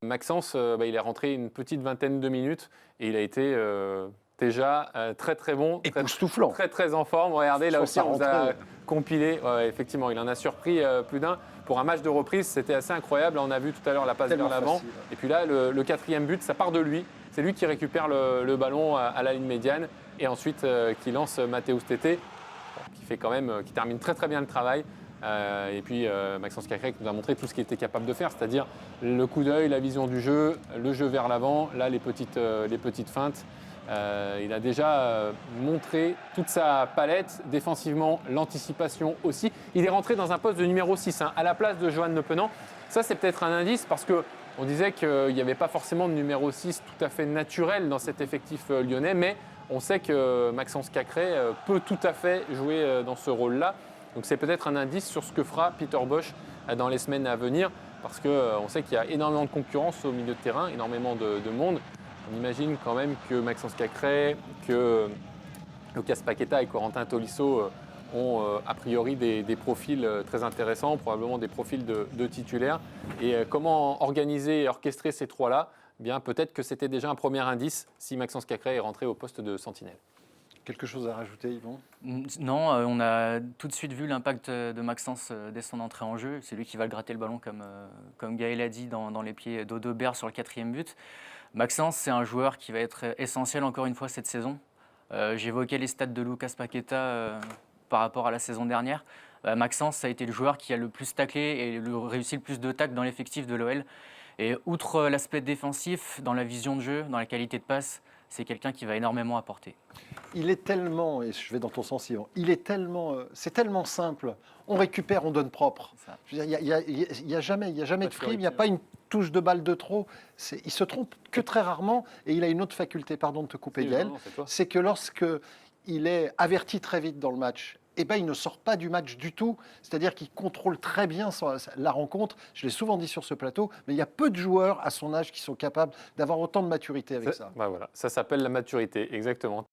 Maxence, il est rentré une petite vingtaine de minutes et il a été déjà très très bon, Époustouflant. très très en forme. Regardez, là Sur aussi sa on vous a rentrée. compilé. Ouais, effectivement, il en a surpris plus d'un. Pour un match de reprise, c'était assez incroyable. On a vu tout à l'heure la passe Tellement vers l'avant. facile. Et puis là, le quatrième but, ça part de lui. C'est lui qui récupère le ballon à la ligne médiane et ensuite qui lance Mathéus Tété, qui termine très très bien le travail. Et puis Maxence Cacré qui nous a montré tout ce qu'il était capable de faire, c'est-à-dire le coup d'œil, la vision du jeu, le jeu vers l'avant, là les petites feintes. Il a déjà montré toute sa palette, défensivement, l'anticipation aussi. Il est rentré dans un poste de numéro 6, à la place de Johan Le Penant. Ça, c'est peut-être un indice parce qu'on disait qu'il n'y avait pas forcément de numéro 6 tout à fait naturel dans cet effectif lyonnais, mais on sait que Maxence Cacré peut tout à fait jouer dans ce rôle-là. Donc c'est peut-être un indice sur ce que fera Peter Bosz dans les semaines à venir, parce qu'on sait qu'il y a énormément de concurrence au milieu de terrain, énormément de monde. On imagine quand même que Maxence Cacré, que Lucas Paqueta et Corentin Tolisso ont a priori des profils très intéressants, probablement des profils de titulaires. Et comment organiser et orchestrer ces trois-là? Eh bien, peut-être que c'était déjà un premier indice si Maxence Cacré est rentré au poste de sentinelle. Quelque chose à rajouter, Yvon? Non, on a tout de suite vu l'impact de Maxence dès son entrée en jeu. C'est lui qui va gratter le ballon, comme Gaël a dit, dans les pieds d'Odobert sur le quatrième but. Maxence, c'est un joueur qui va être essentiel encore une fois cette saison. J'évoquais les stats de Lucas Paqueta par rapport à la saison dernière. Maxence, ça a été le joueur qui a le plus taclé et réussi le plus de tacles dans l'effectif de l'OL. Et outre l'aspect défensif, dans la vision de jeu, dans la qualité de passe, c'est quelqu'un qui va énormément apporter. Il est tellement, et je vais dans ton sens, Yvon, c'est tellement simple. On récupère, on donne propre. Il n'y a jamais de frime, il n'y a pas une touche de balle de trop. Il se trompe que très rarement, et il a une autre faculté, pardon de te couper, Gaël, c'est que lorsque il est averti très vite dans le match, eh ben, il ne sort pas du match du tout. C'est-à-dire qu'il contrôle très bien la rencontre. Je l'ai souvent dit sur ce plateau, mais il y a peu de joueurs à son âge qui sont capables d'avoir autant de maturité avec ça. Voilà, ça s'appelle la maturité, exactement.